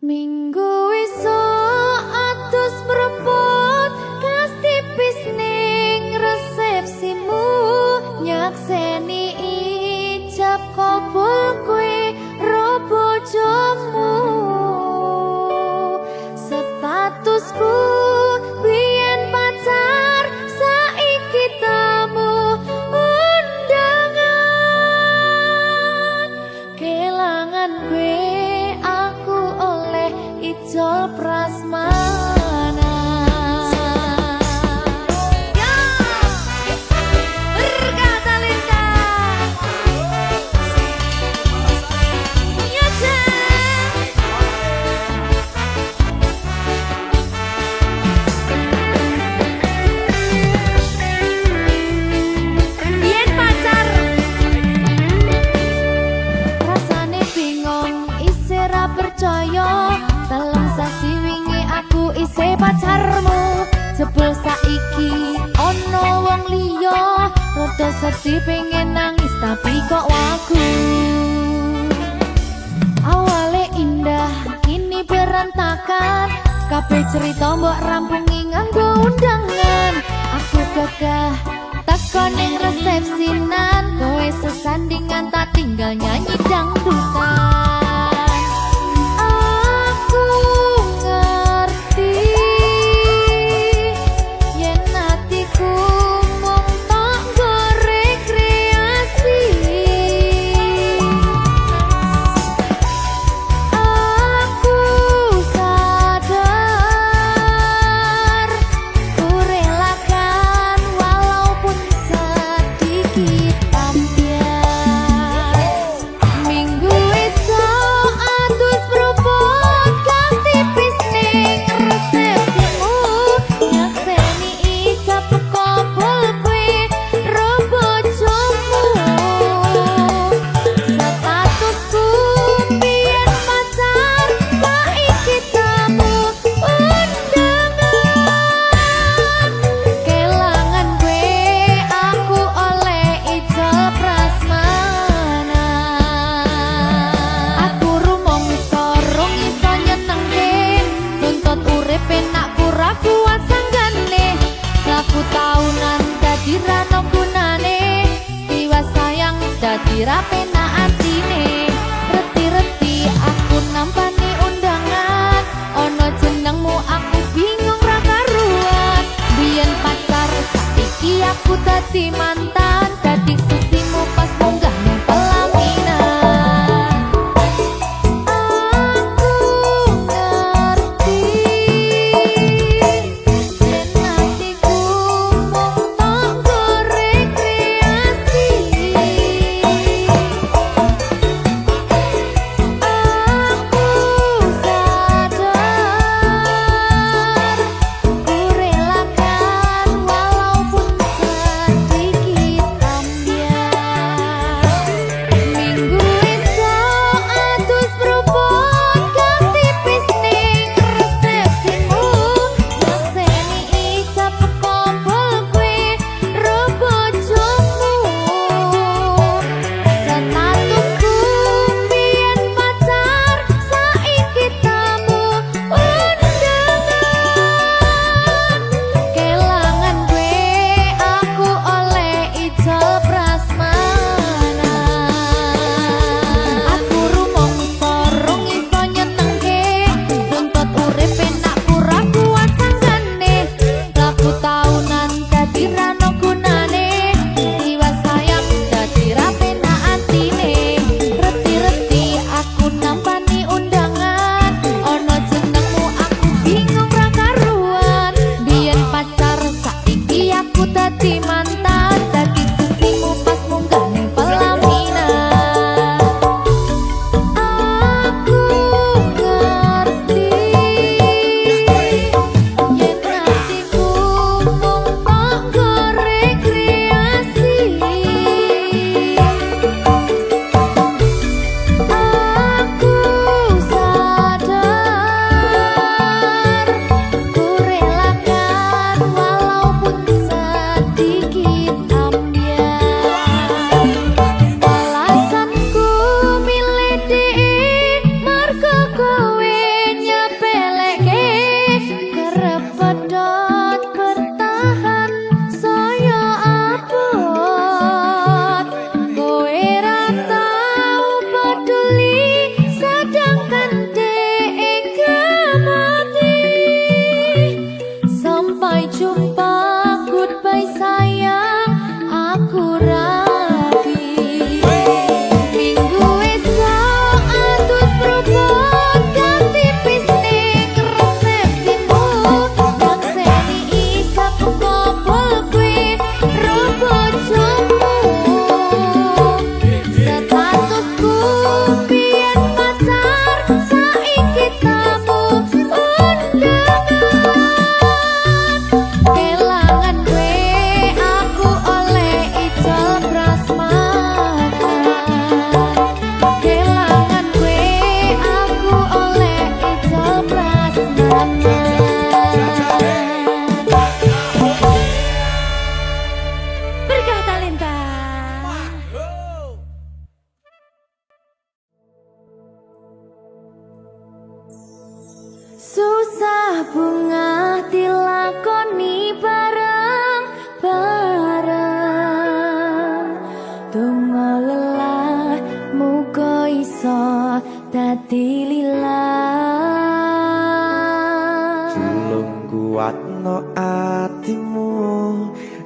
Minggu esuk atus mrepot kas tipis ning resepsimu nyakseni ijab kabul kowe ro bojomu statusku biyen pacar saiki tamu undangan kelangan kowe aku oleh ijol prasmanan. Ya, berkata Linda. Ya, Yen pacar rasane bingung isih ra percaya dalam sasi wingi aku isih pacarmu jebul saiki ono wong liya rada sedih pengen nangis tapi kok wagu awale indah kini berantakan kabeh cerita mbok rampungi nganggo undangan aku gagah teko ning resepsinan kowe sesandingan tak tinggal nyanyi dangdutan aku ngerti yen atiku mung tok nggo rekreasi aku sadar ku relakan walaupun sedikit ambiar Susah bunga dilakoni bareng-bareng. Donga lelah muga iso dadi lillah. Julung kuatno atimu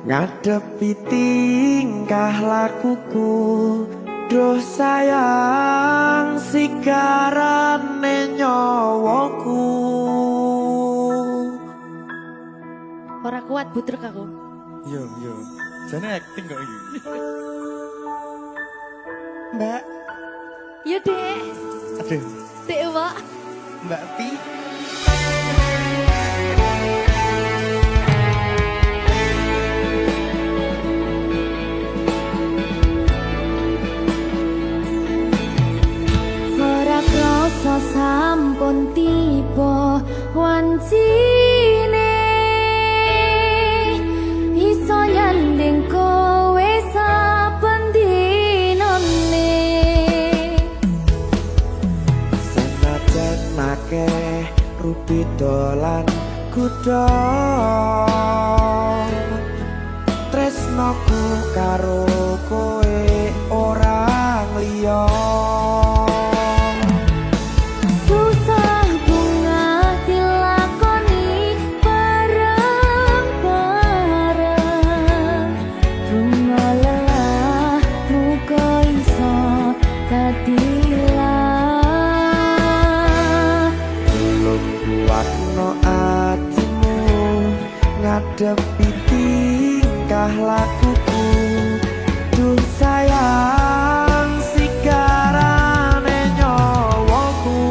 ngadepi tingkah lakuku. Duh sayang sigarane nyawaku. Ora kuat butrek aku. Yo. Jane acting kok iki. Mbak. Yo, Dek. Aduh. Dek, Wak. Mbak Pi. Ora krasa sampun tiba wancine. Iso yanding kowe saben dinane. Senajan akeh rupi dolan kuda. Tresnoku karo kowe orang liya. Susah bunga dilakoni bareng-bareng. Bunga lelah muga iso dadi lillah. Belum kuatno atimu ngadepi tingkah lakuku. Duh sayang sigarane nyawaku.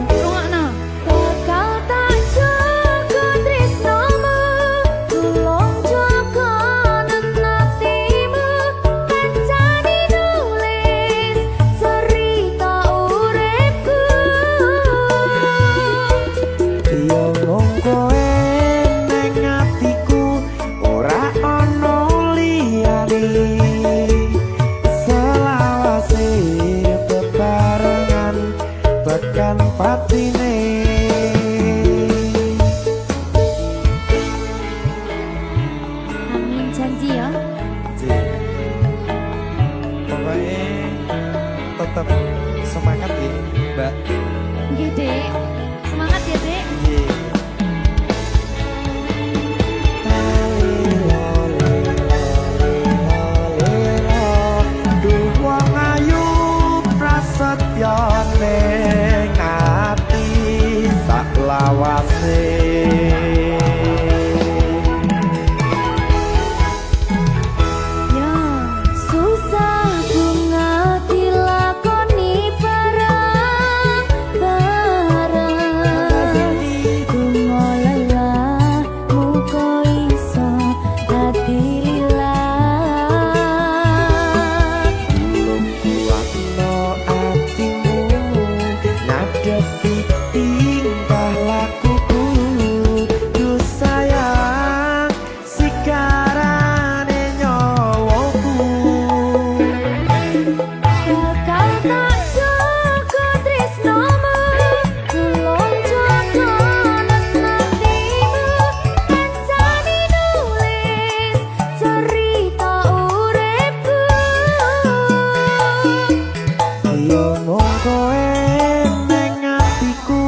Rungokno. Bakal tak jaga tresnamu, tulung jaga nenatimu. Kancane nulis cerita uripku. Yo mung kowe ning atiku ora ono liyane. Selawase bebarengan tekan patine. Amin janji ya. Pokoknya tetap semangat ya, Mbak. Nggih, Dek. Semangat ya, Dek. Duh wong ayu prasetyo ning ati sak lawase. Ya, susah bunga dilakoni bareng-bareng. Bunga lelah muga iso dadi lillah. Belum kuatno atimu ngadepi tingkah lakuku. Duh sayang sigarane nyawaku. Bakal tak jaga tresnamu, tulung jaga nenatimu. Kancane nulis cerita uripku. Yo mung kowe ning atiku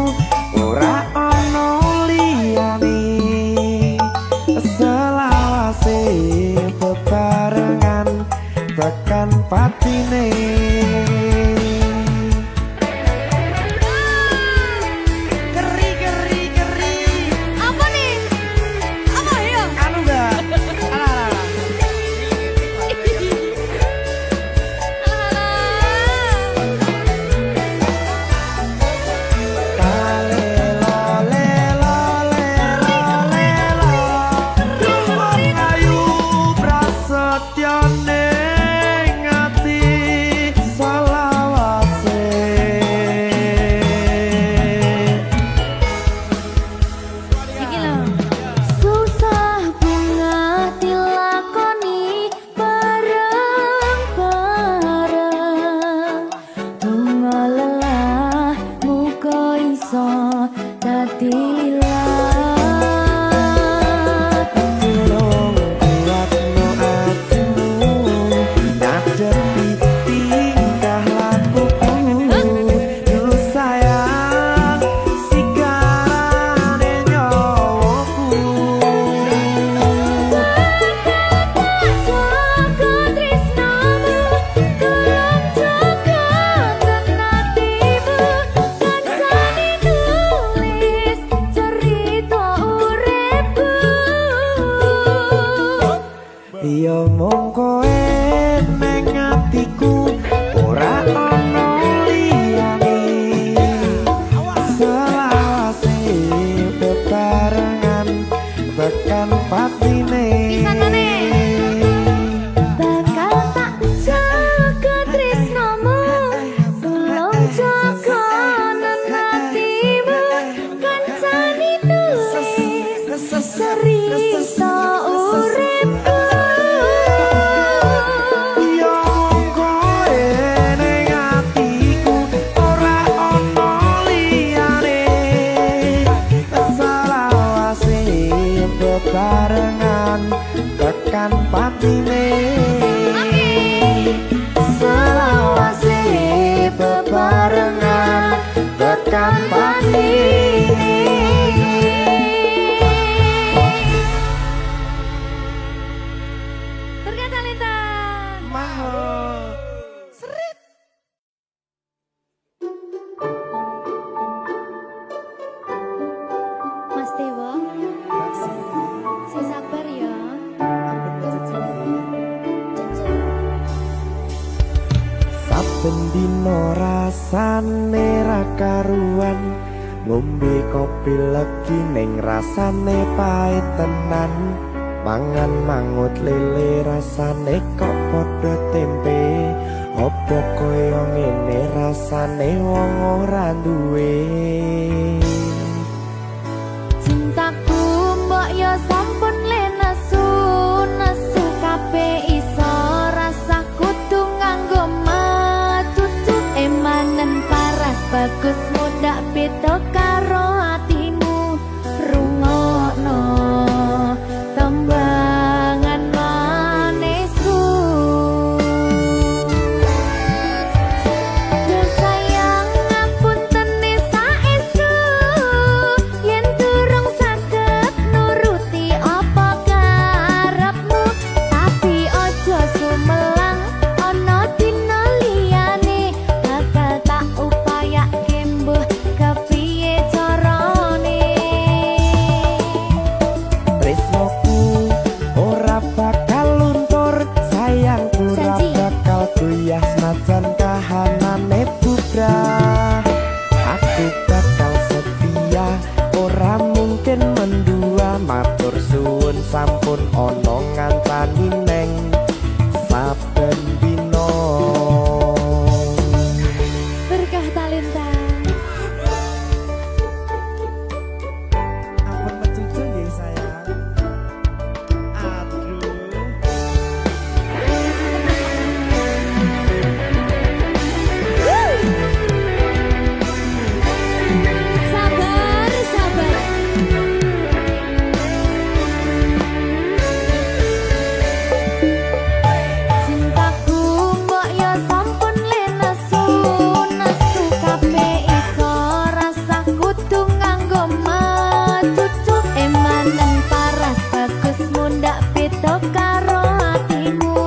tekan patine selawase bebarengan tekan patine. Berkah Talenta. Mahal Serit. Mas Dewa, si sabar ya. Saben dino rasane ra karuan, ngombe kopi legi ning rasane pahit tenan. Mangan mangut lele rasane kok padha tempe, opo koyo ngene rasane wong ora duwe. Cintaku mbok yo sampun le nesu, nesu kabeh iso rasa kudu nganggo matutu. Emanen paras bagus mudak beda karo atimu. Rungokno tembangan manisku. Yo sayang ngapunten saestu, yen durung saged nuruti apa karepmu. Tapi ojo sumelang ana dina liyane, bakal tak upayake mbuh kepiye carane. Tresnoku ora bakal luntur, sayangku ora Janji. bakal goyah senajan kahanane bubrah. Aku bakal setia, ora mungkin mendua. Matur suwun sampun ana ngancani neng saben dina. Berkah Talenta. Ampun mecucu nggih sayang. Aduh. Sabar, sabar. Cintaku mbok yo sampun le nesu, nesu kabeh iso rasa kudu nganggo matutu. Emanen paras bagus mundak beda karo atimu.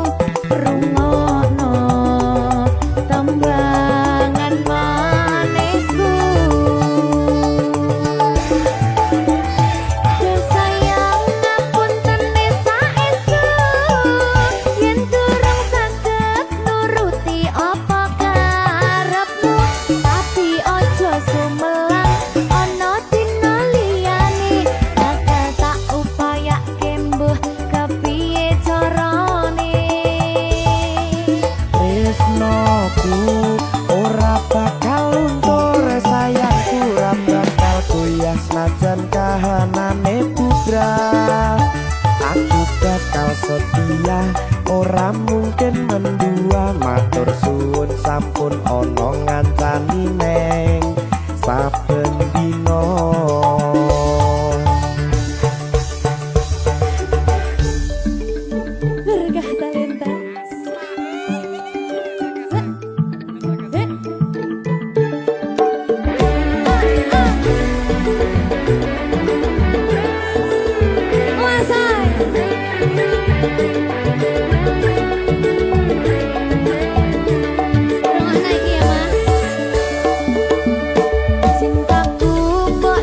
Rungokno tembangan manisku. Yo sayang ngapunten saestu, yen durung saged nuruti apa karepmu. Tapi ojo sumelang ana dina liyane, bakal tak upayake mbuh kepiye carane. Tresnoku ora bakal luntur, sayangku ora bakal goyah senajan kahanane bubrah. Aku bakal setia, ora mungkin mendua. Matur suwun sampun ana ngancani neng saben dina. Berkah Talenta. Cintaku mbok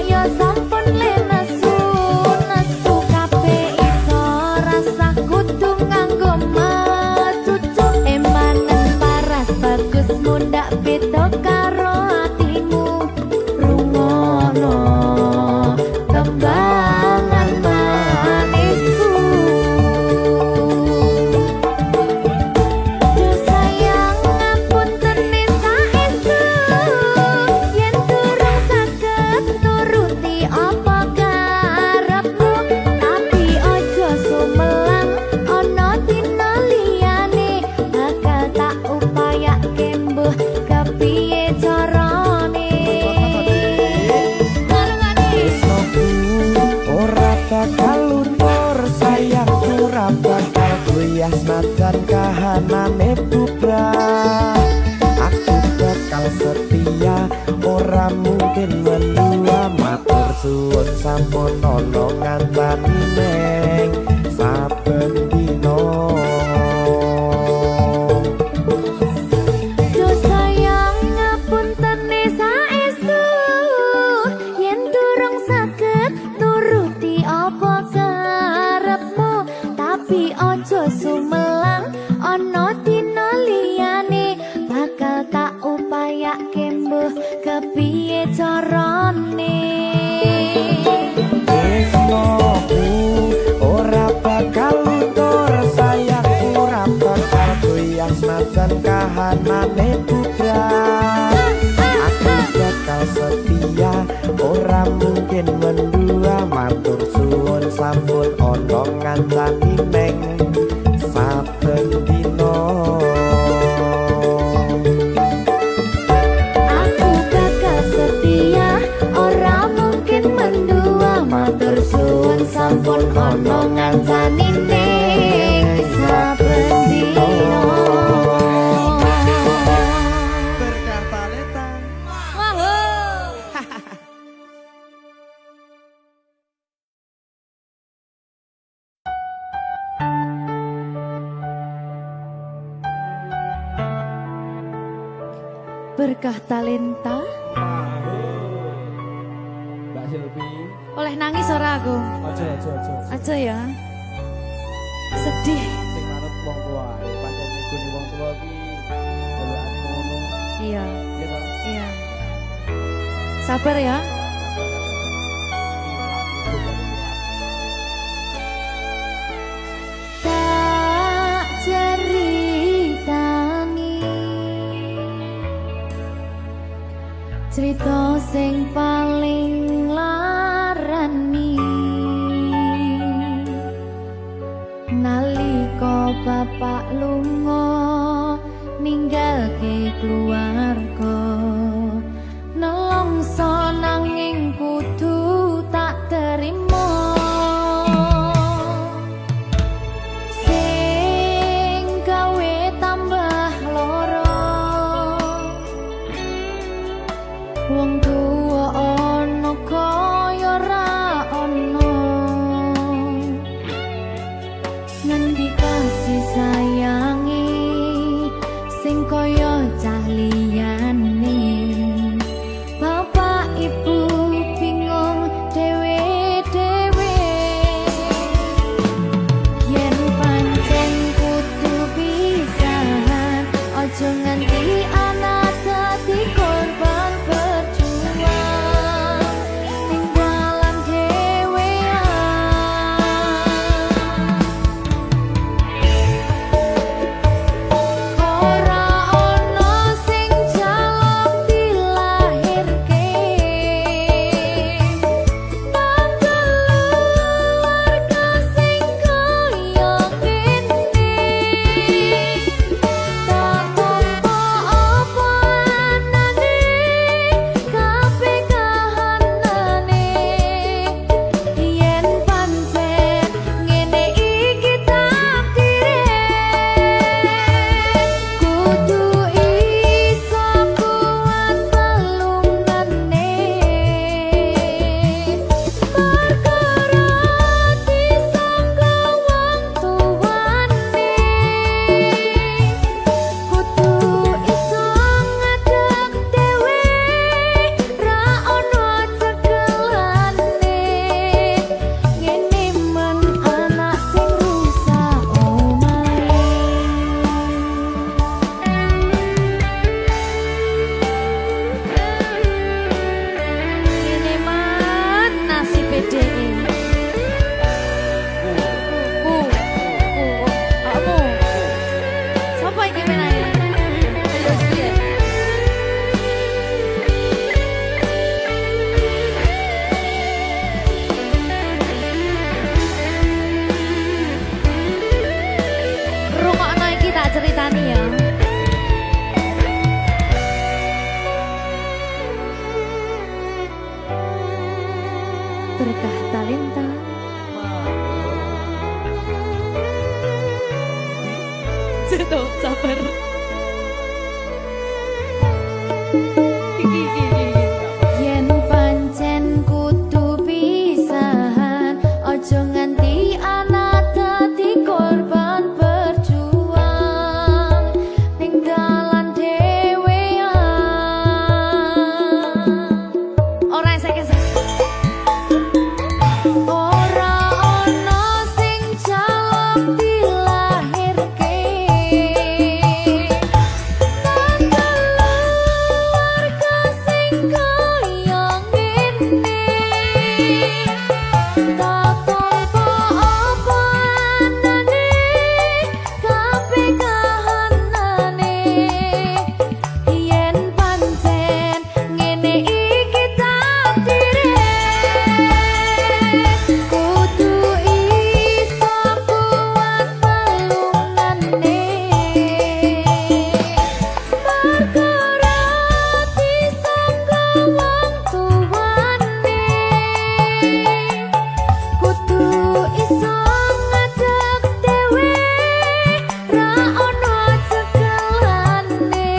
matur suwun sampun ana ngancani neng saben dina. Do sayang ngapuntene saestu yen durung saged nuruti apa karepmu, tapi aja sumelang ana dina liyane bakal tak upayake mbuh kepiye carane. Tresnoku ora bakal luntur, sayangku ora bakal goyah senajan kahanane putra. Aku bakal setia, ora mungkin mendua, matur suwun sampun ana ngancani neng saben dina. Aku bakal setia, ora mungkin mendua, matur suwun sampun ana ngancani ning saben dina. Berkah talenta. Berkah talenta. Mbak Silvi, Oleh nangis ora aku? aja. Aja ya. Sedih. Sing manut wong tua, pancen ngikuni wong tua ki delokane ngono. Iya, Ya ta? iya. Sabar ya. Tak ceritani cerita sing paling larani nalika bapak lunga ninggalke keluarga, nelongso nanging kudu tak terima. Sing gawe tambah lara, wong tuwa ana kaya ra ana, ngendi kasih sayangi sing kaya cah liyane. Bapak ibu bingung dewe-dewe, yen pancen kudu pisahan aja nganti anak dadi korban berjuang ning dalan dhewean. Ora ana sing jaluk dilahirke, tanggal keluarga sing kaya kene. Tak tampa apa anane, kabeh kahanane, yen pancen ngene iki takdire, kudu iso kuat pelungane, perkara disangka wong tuwane, kudu iso ngadeg dhewe, ra ono cekelane, ngene men anak sing rusak omahe. Ngene man nasibe dhewe. Kamu. Sapa iki menane? Terus piye? Rungokno iki tak ceritani ya. Berkah talenta. Ceto sabar. Yen pancen ku Ora ana sing jaluk dilahirke nang keluarga sing kaya ngene tak tampa apa anane kabeh kahanane yen pancen ngene iki takdire kudu iso kuat pelungane perkara disangka wong tuwane kudu iso ngadeg dhewe ra ono cekelane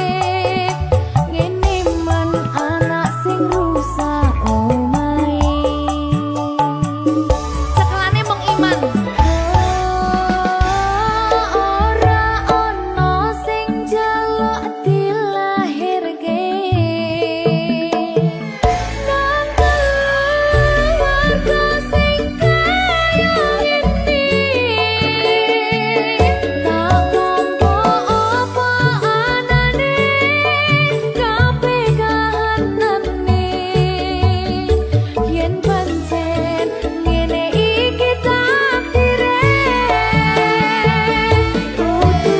ngene men anak sing rusak omahe cekelane mung iman ora ono sing jaluk dilahirke nang keluarga sing kaya ngene tak tampa apa anane kabeh kahanane yen pancen ngene iki takdire kudu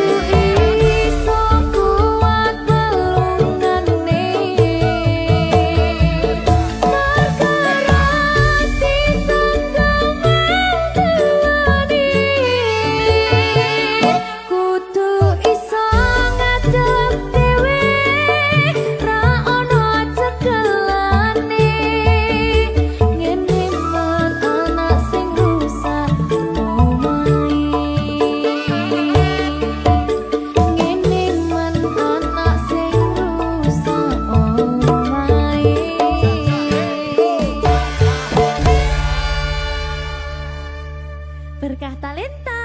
iso kuat pelungane perkara disangka mangkelani kudu iso ngadeg dhewe ra ono cekelane ngene men anak sing rusak omahe ngene men anak sing rusak omahe berkah talenta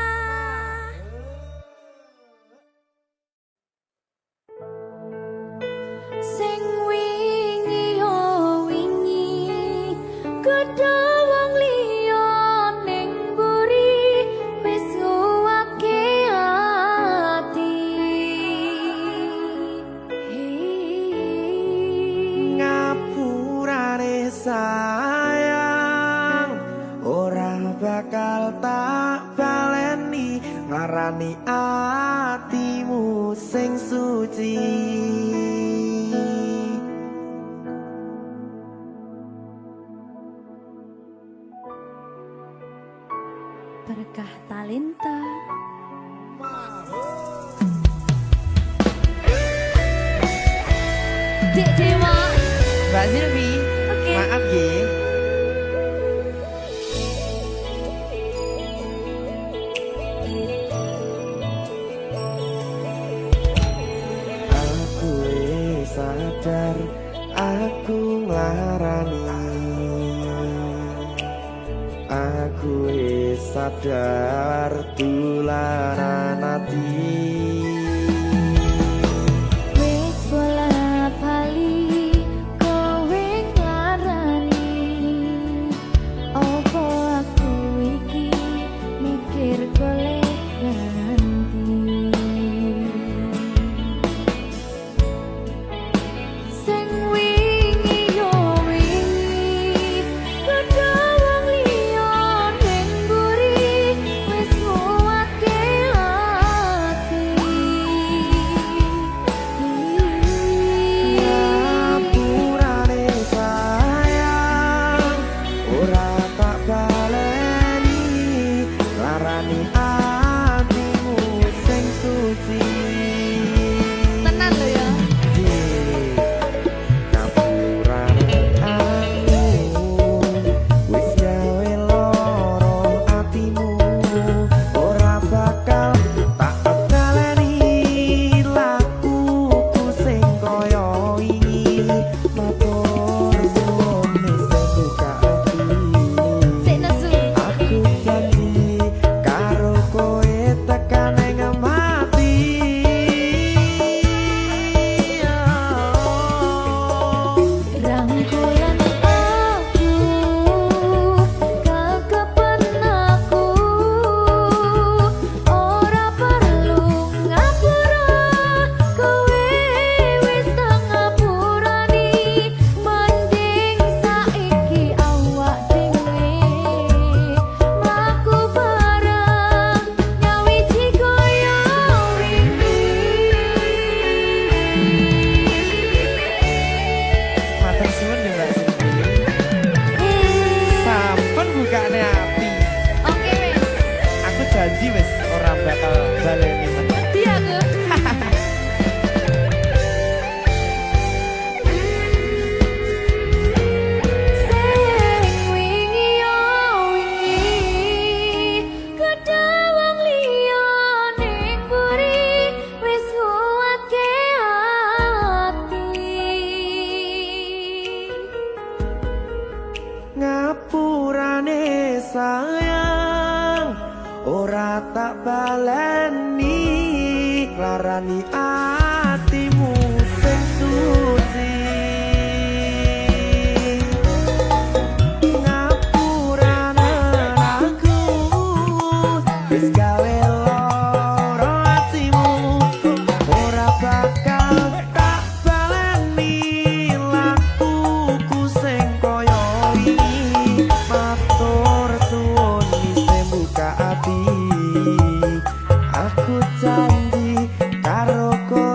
sing wingi yo wingi gedhe wong liya ning mburi wis nguwake ati Ngapurane sayang ora bakal tak baleni ngarani atimu sing suci berkah talenta Dek Dewa Mbak Silvi Oke. maaf ye aku wis sadar aku nglarani aku wis sadar tulanan ati wis bola bali kowe nglarani opo aku iki mikir golek ganti sing wingi yo wingi gedhe wong liya ning mburi wis nguwatke ati ngapurane sayang ora tak baleni larani atimu sing suci ngapurane aku wis gawe loro atimu ora bakal tak baleni lakuku sing koyo wingi matur suwun isi buka ati aku janji karo kowe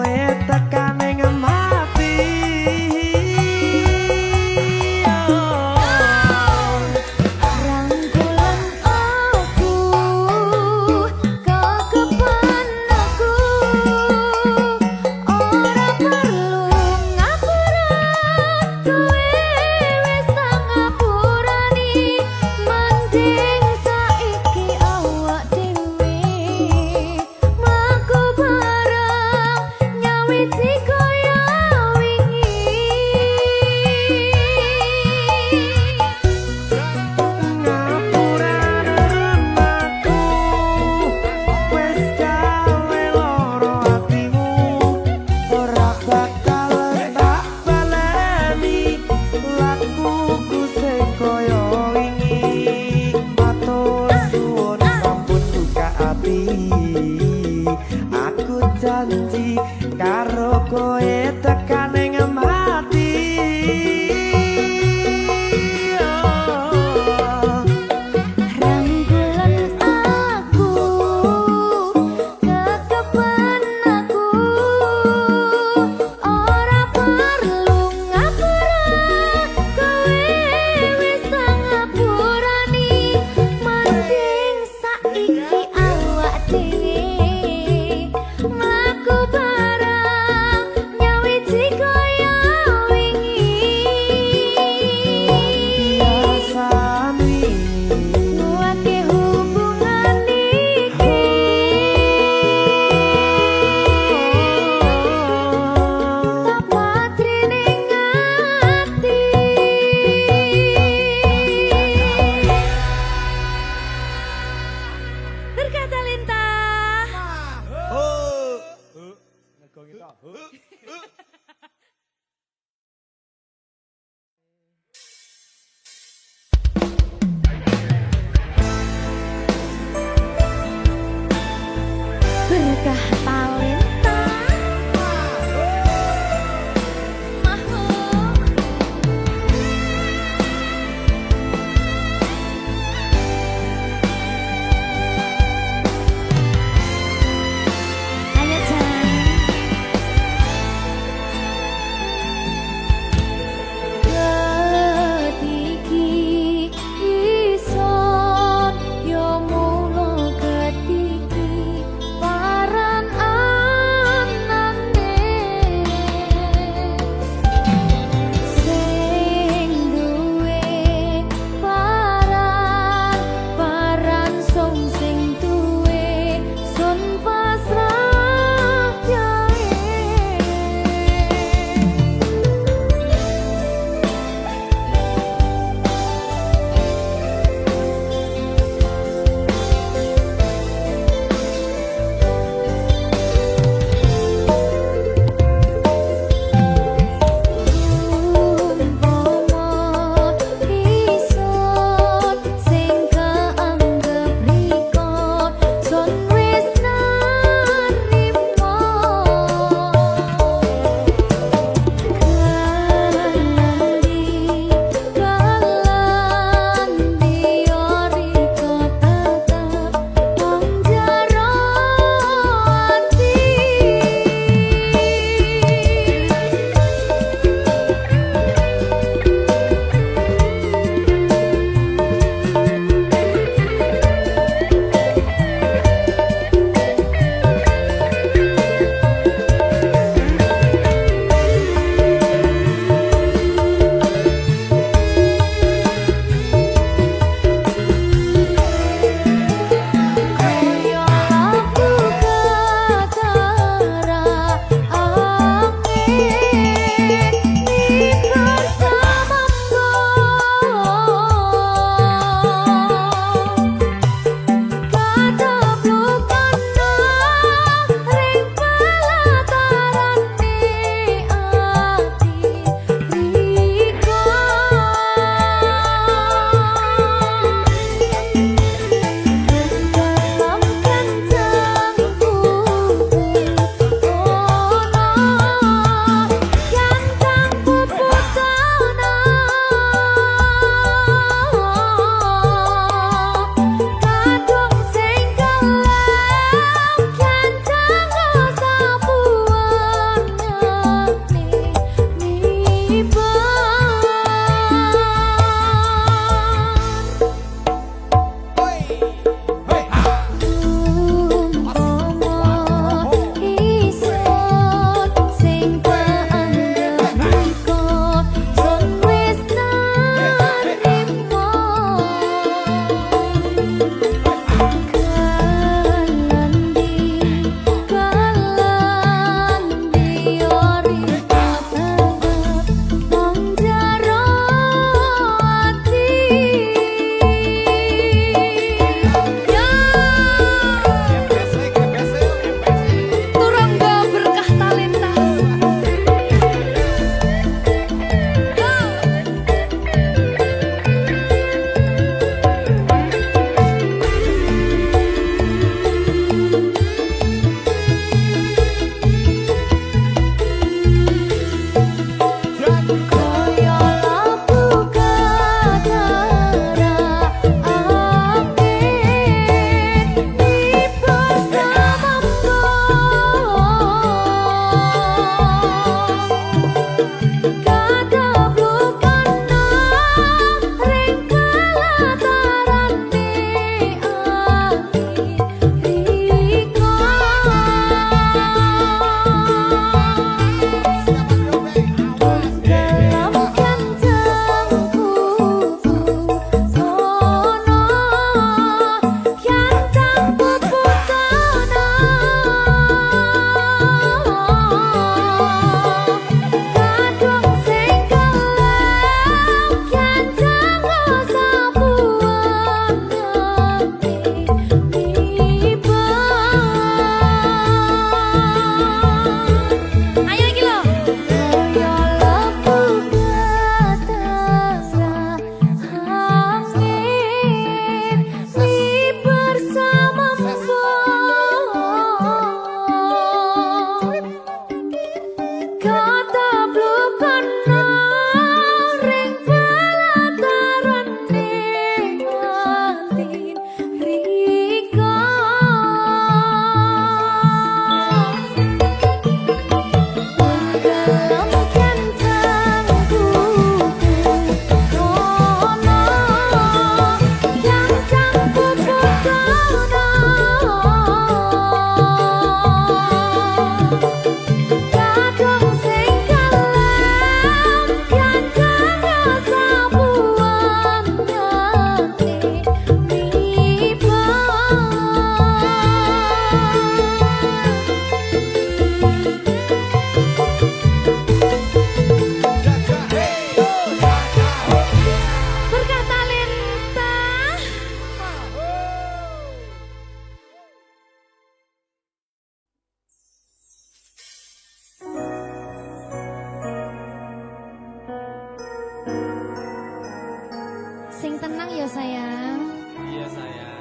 Sing tenang ya sayang. Iya sayang.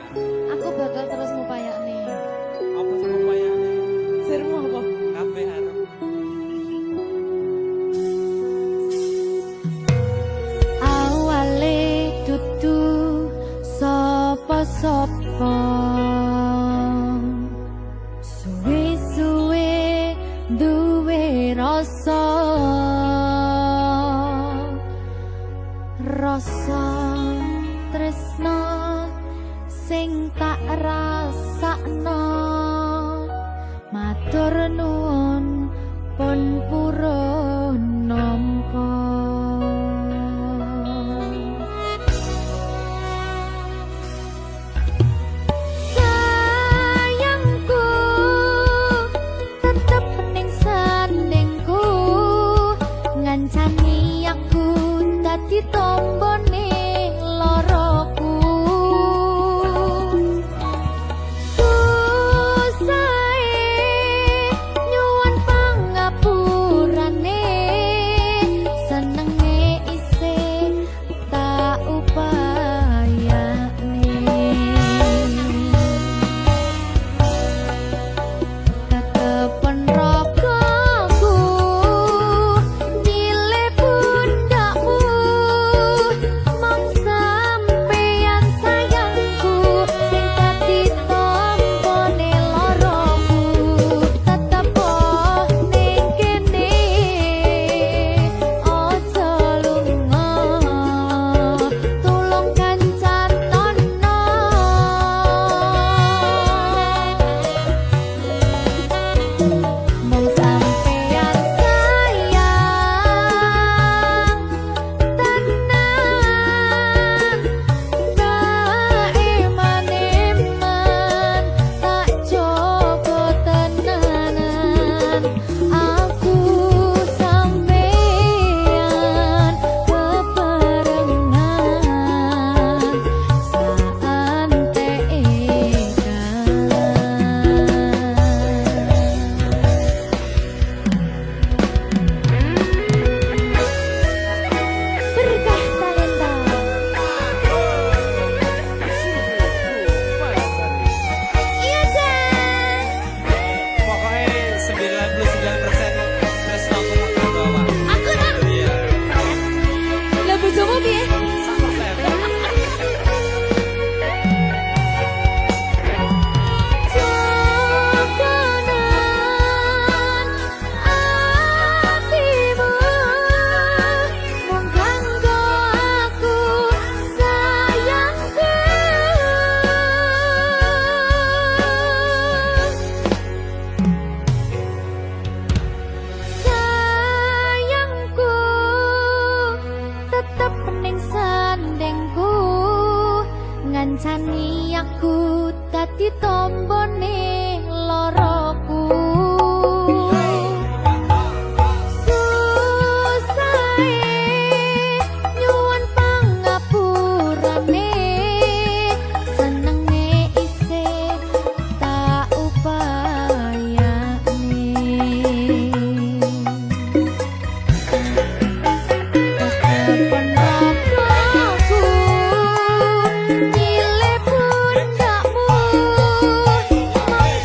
Aku bakal terus ngupayakne. Apa sih upayane? Sirmu apa? Kabeh arep. Awale dudu sapa-sapa. Suwe-suwe duwe rasa. Rasa tresno sing tak rasakno. Matur nuwun pun purun nampa. Sayangku tetep ning sandingku, ngancani aku dadi tombone loroku. Nyuwun pangapurane, senenge isih tak upayane. Tetepen rogoku nyilih pundakmu, mong sampeyan sayangku sing dadi tombone loroku. Tetep ning kene aja lunga, tulung kancanono. Mong sampeyan sayang tenan, tak eman-eman, tak jogo tenanan. Aku sampeyan bebarengan berkah talenta. Iya Jan, Pokoknya 99% tresno aku ke bawah. aku nang Iya. lah bojomu piye? 100%. Jogonan atimu mung kanggo aku sayangku. Sayangku tetep ning sandingku, ngancani aku dadi tombone loroku. Susahe nyuwun pangapurane, senenge isih tak upayane. Tetepen rogoku nyilih pundakmu, mong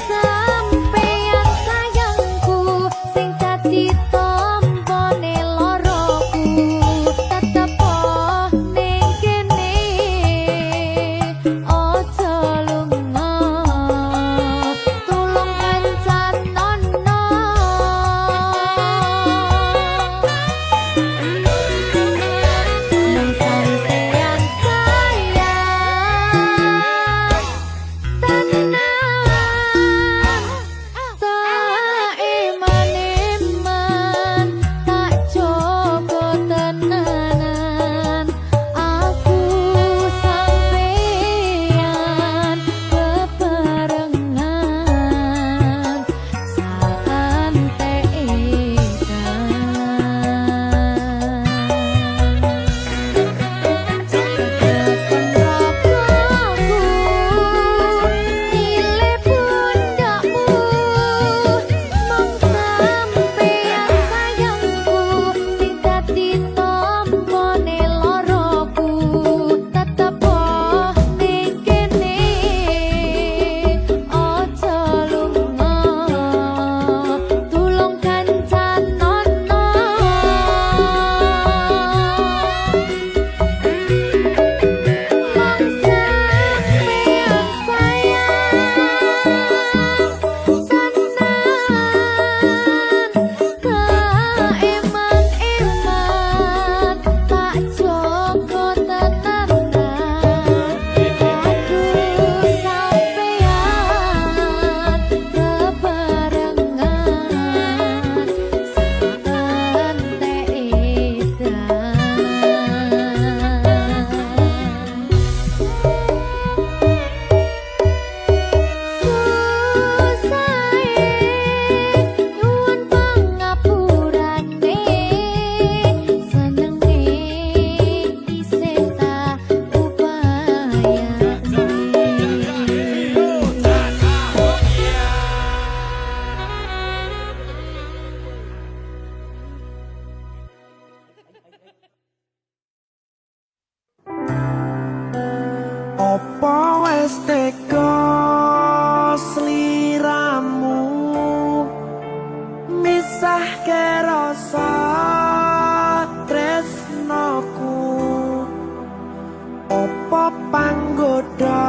Opo panggoda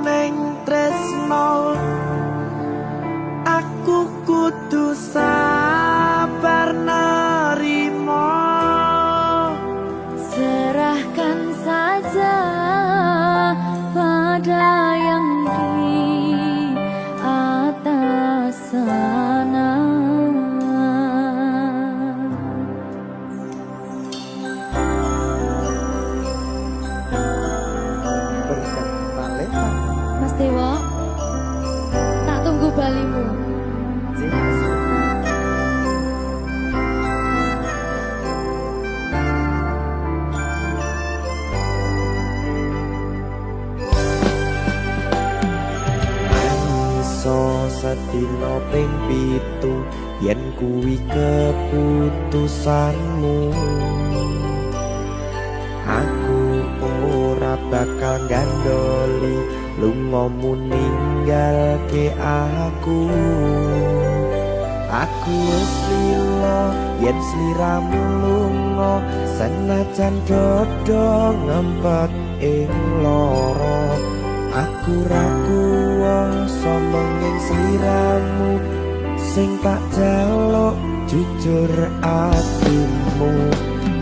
ning tresno aku kudu sabar nerimo. Serahkan saja pada yang di atas sana. Berikan talenta. Mas Dewa, tak tunggu balimu. Iso sedina ping 7 yen kuwi keputusanmu. Aku ora bakal gandoli lungamu ninggalke aku. Aku wis lila yen sliramu lunga senajan dodo ngempet ing lara. Aku ra kuwasa menging sliramu sing tak jaluk jujur atimu.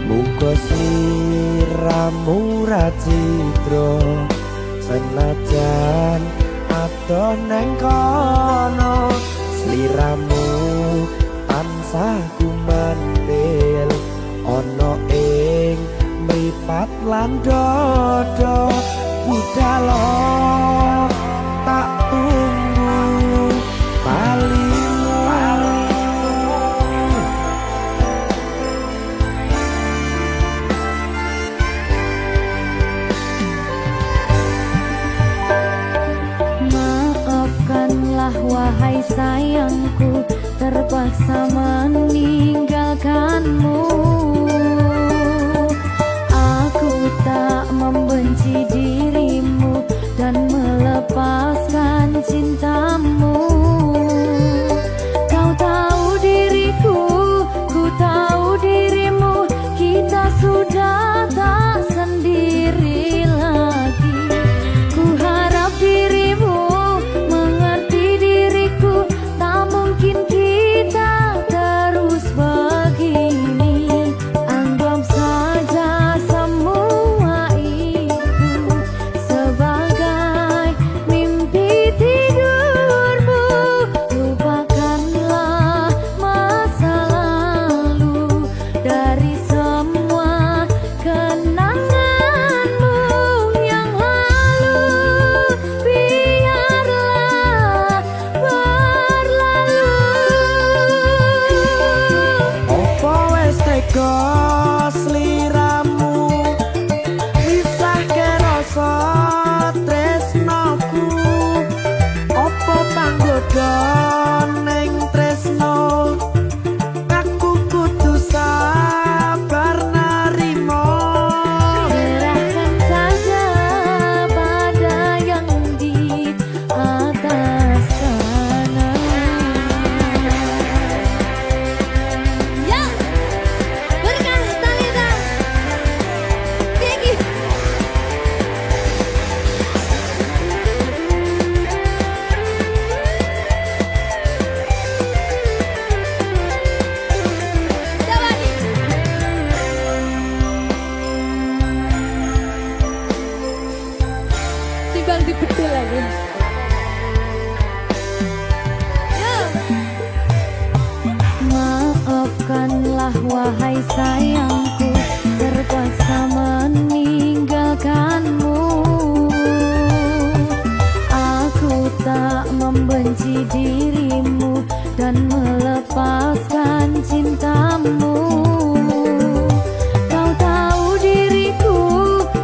Muga sliramu ra cidra senajan adoh neng kono. Sliramu tansah kumandel ana ing mripat lan dodo. Budalo tak tunggu balimu. Maafkanlah wahai sayangku, terpaksa meninggalkanmu. Aku tak membenci dirimu dan melepaskan cintamu. Kau tahu diriku, ku tahu dirimu, kita sudah tak sendiri lagi. Ku harap dirimu mengerti diriku, tak mungkin kita terus begini. Anggap saja semua itu sebagai mimpi tidurmu. Lupakanlah masa lalu dari semua kenanganmu yang lalu. Biarlah berlalu. Opo wis tega sliramu misahke rasa tresnoku. Opo panggoda ning tresno aku kudu sabar nerimo. Serahkan saja pada yang di atas sana. Ya, berikan talenta. Tinggi. Coba nih. Timbang dibedil lagi. Maafkanlah wahai sayangku, terpaksa meninggalkanmu. Aku tak membenci dirimu dan melepaskan cintamu. Kau tahu diriku,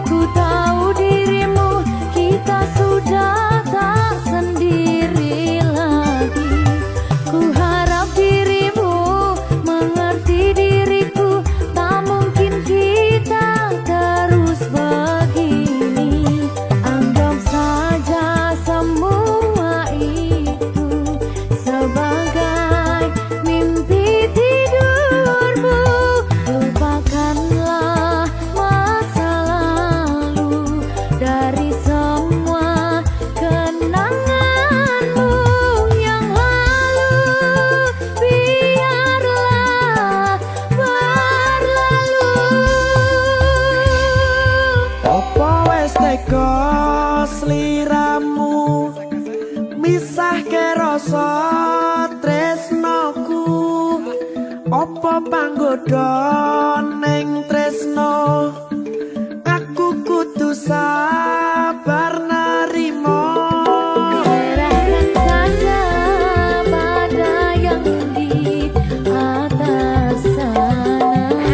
ku tahu dirimu, kita sudah tak sendiri lagi. Ku harap dirimu mengerti diriku, tak Apa wis teko sliramu misahke rasa tresnoku apa panggoda ning tresno aku kudu sabar narimo serahkan saja pada yang di atas sana.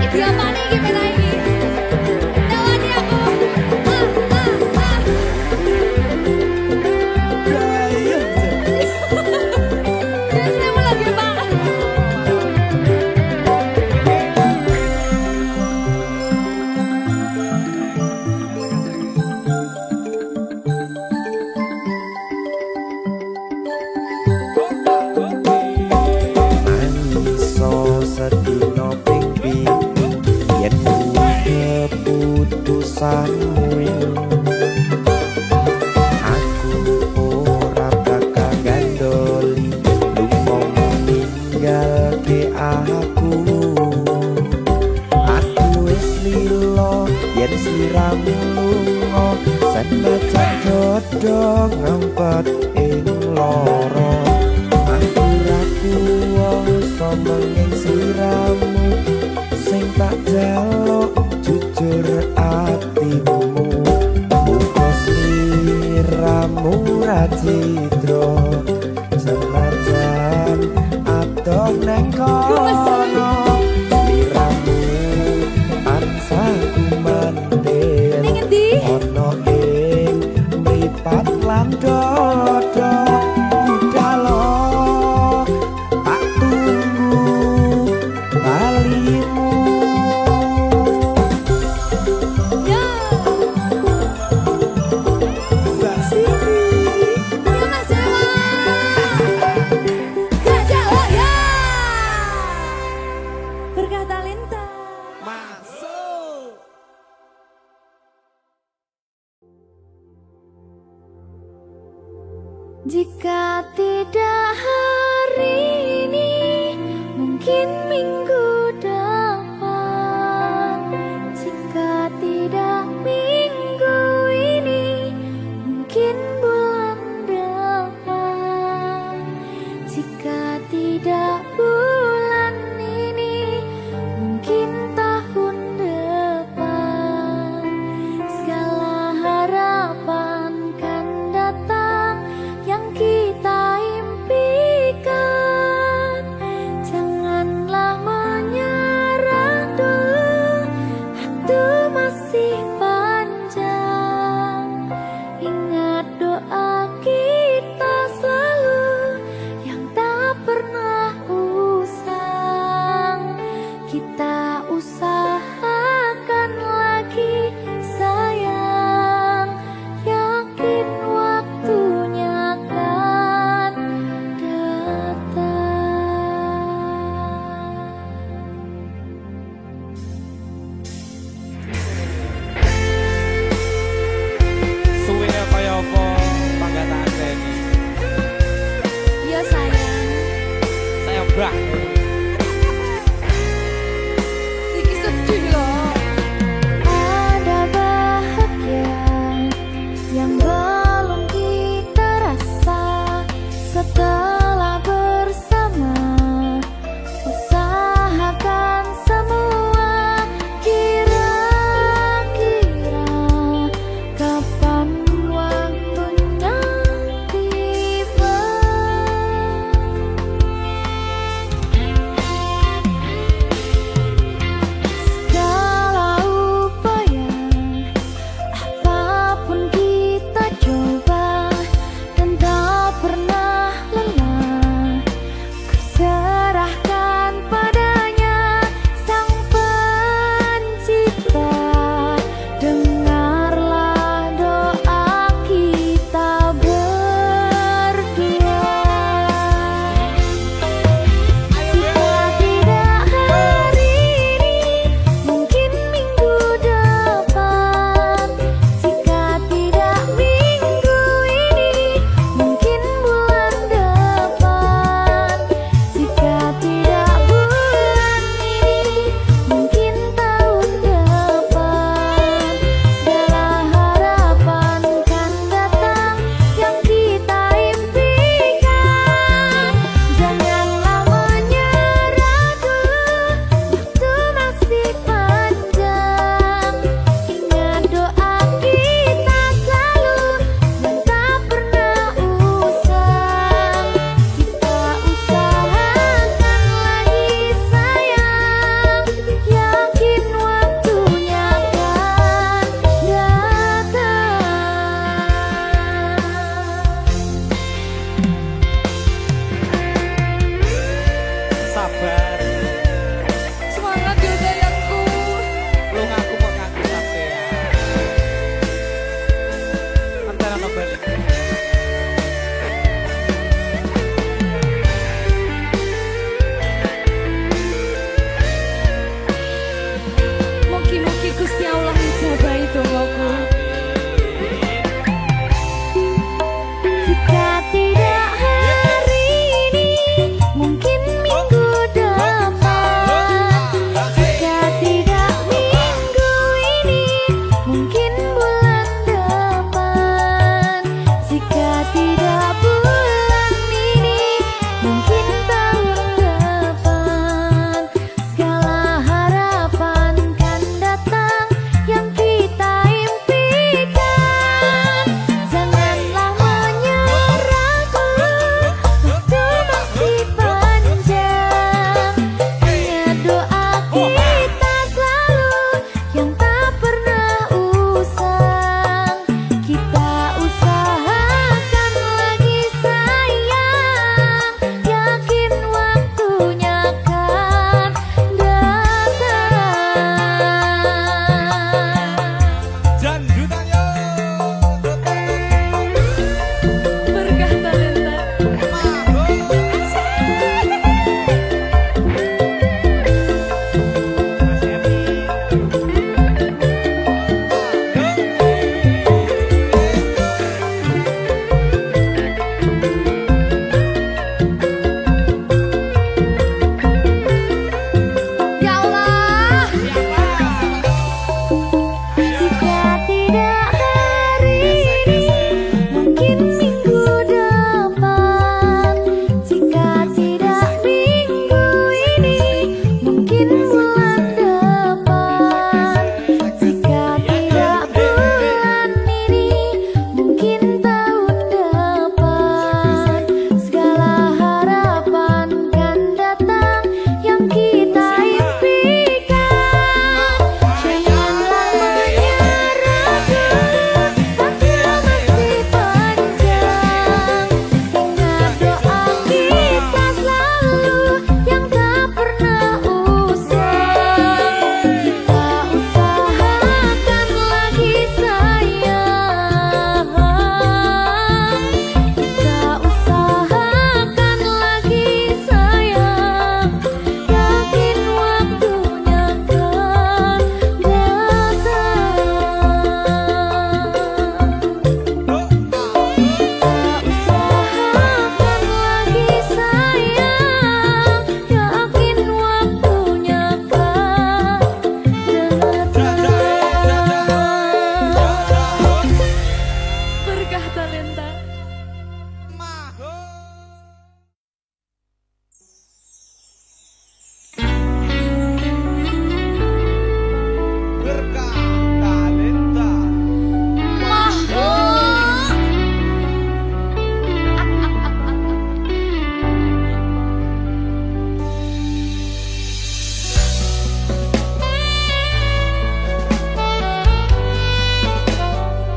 Iki apa nih gimana ini? Tawani aku. Terusnya mau lagi banget. Mangiso sedina ping pitu yen keputusanmu aku ora bakal gandoli lunga ninggalke aku wis lilo yen sliramu lunga senajan dodo ngempet ing loro aku ra kuwasa menging sliramu sing tak jaluk jujur atimu muga sliramu ra cidra senajan adoh neng kono sliramu tansah kumandel Ning endi? ono ing mripat lan dodo budalo tak tunggu balimu. Ya. Mbak Siti Ya Mas Dewa. Jaja oh ya. Berkah talenta. masuk. Jika tidak hari ini, mungkin minggu depan. Jika tidak minggu ini, mungkin bulan depan. Jika tidak bulan ini, mungkin tahun depan. Segala harapan kan datang yang kita impikan. Janganlah menyerah dulu, waktu masih panjang. Ingat doa kita selalu yang tak pernah usang. Kita usahakan lagi sayang, yakin waktunya akan datang. Suwine kaya apa panggataan ini? Ya sayang, Saya mbak.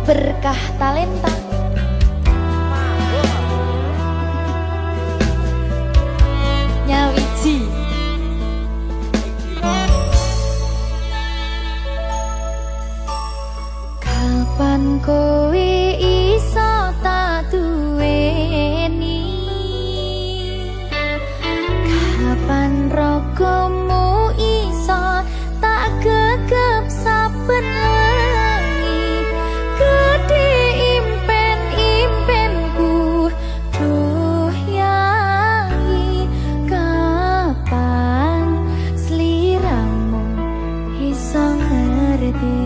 berkah talenta. Nyawiji kapan kowe iso tak duweni, kapan rogomu iso tak gegep saben wengi, gede impen-impenku duh yai, kapan sliramu iso ngerti.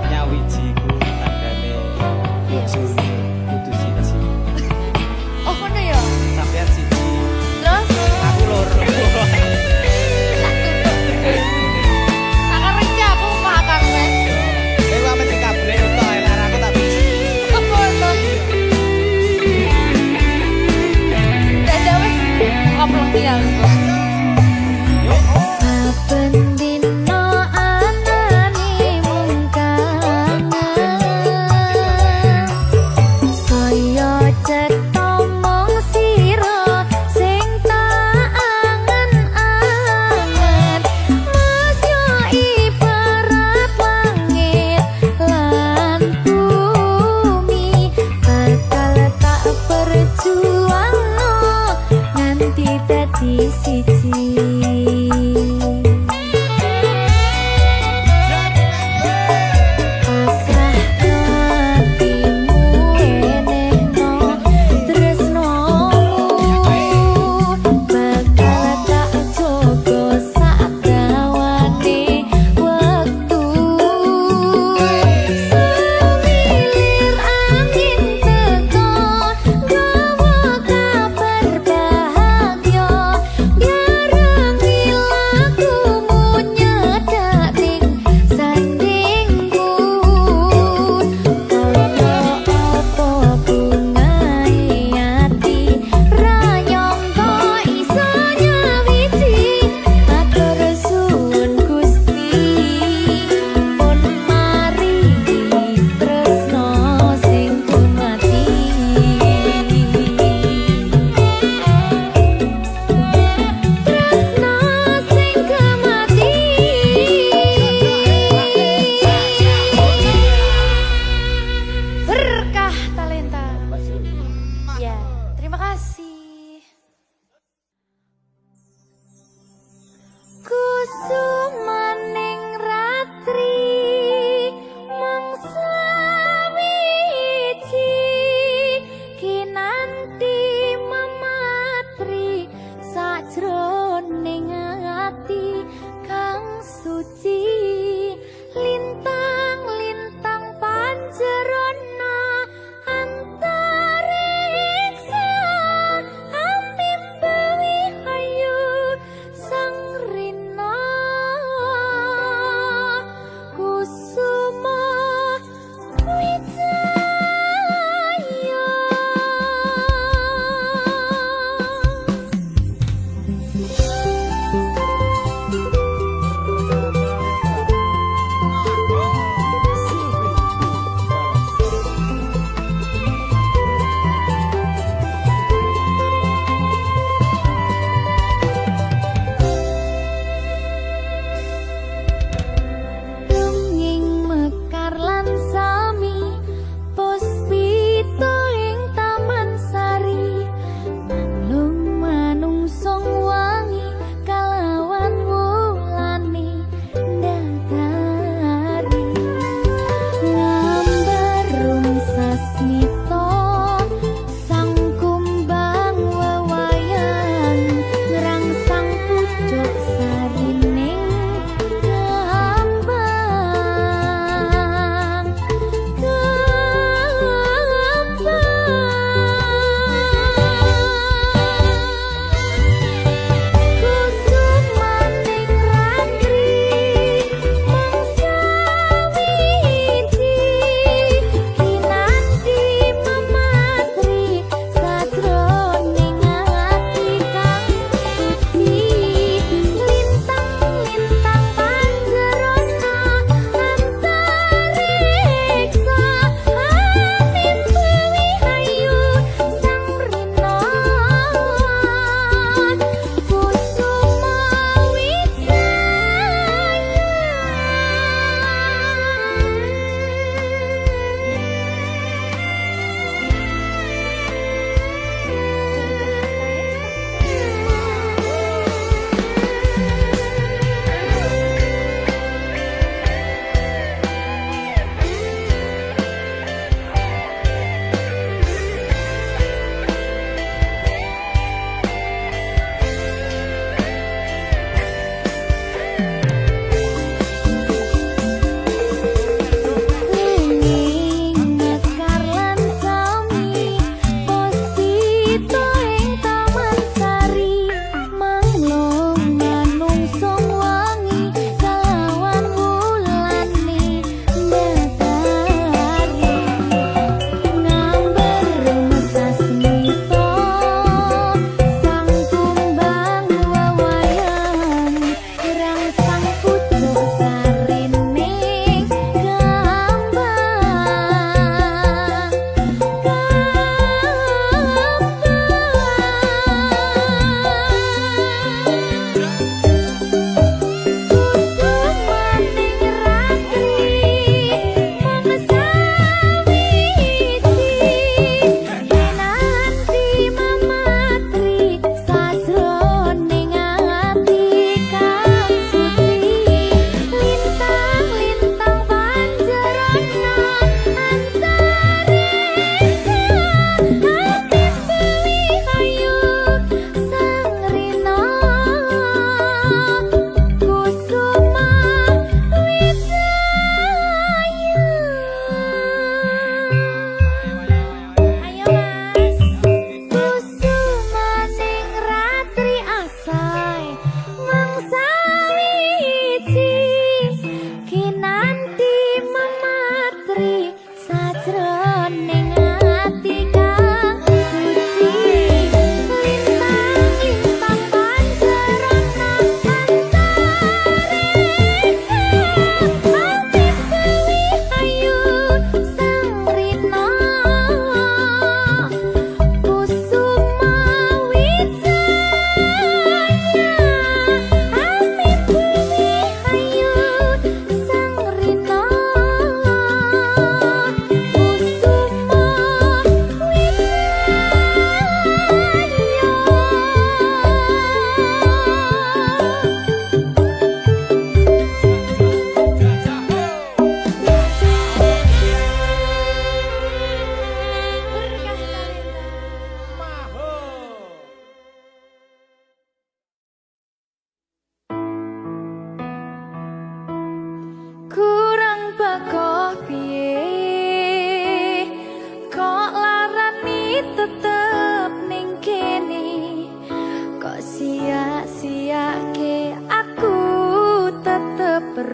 Nyawijiku tandane bojone kudu siji. Oh ngono ya? Sampeyan siji, Terus aku loro. tak kerja aku makan wes. Kowe pamit kabeh itu lara aku tak biji. Apa to? Dadah wes. Oplong ya. Saben dina anane mung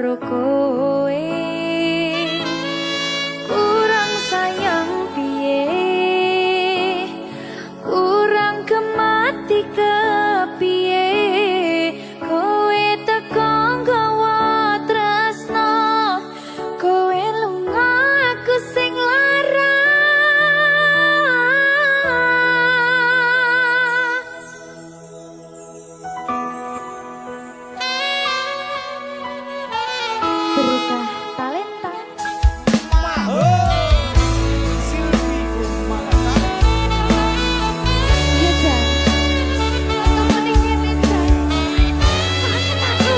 karo kowe. Kurang sayang piye, kurang kemati kepiye, kowe teko nggawa tresno, kowe lunga aku sing lara. Berkah talenta. Silvi Kumala. Iya Jan, temen ini Jan, kangen aku.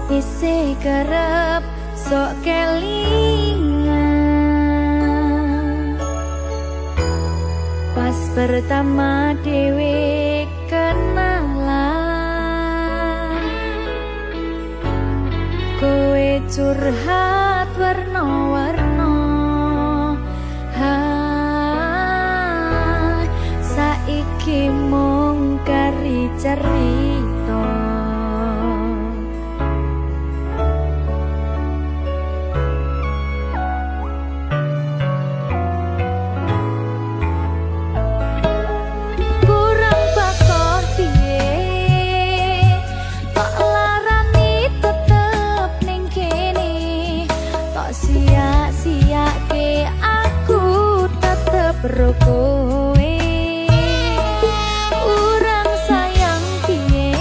Isih kerep sok kelingan, pas pertama dewe kenalan, kowe curhat warna-warna, saiki mung kari cerita. Kurang bakor piye, tak larani tetep ning kene, tak sia-siake aku tetep ro kowe. Kurang sayang piye,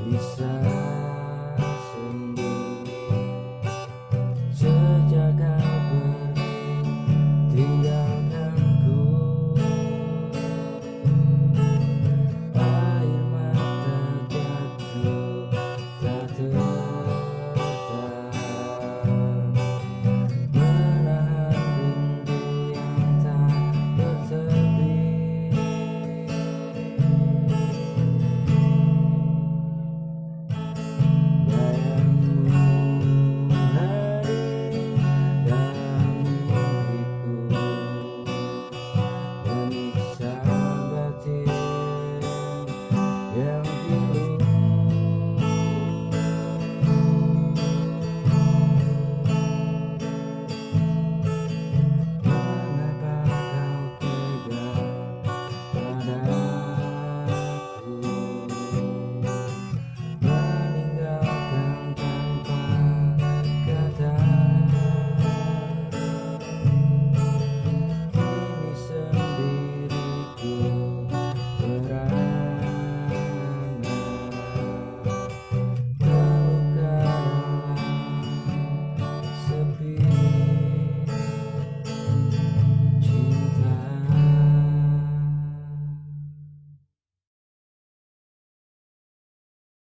bisa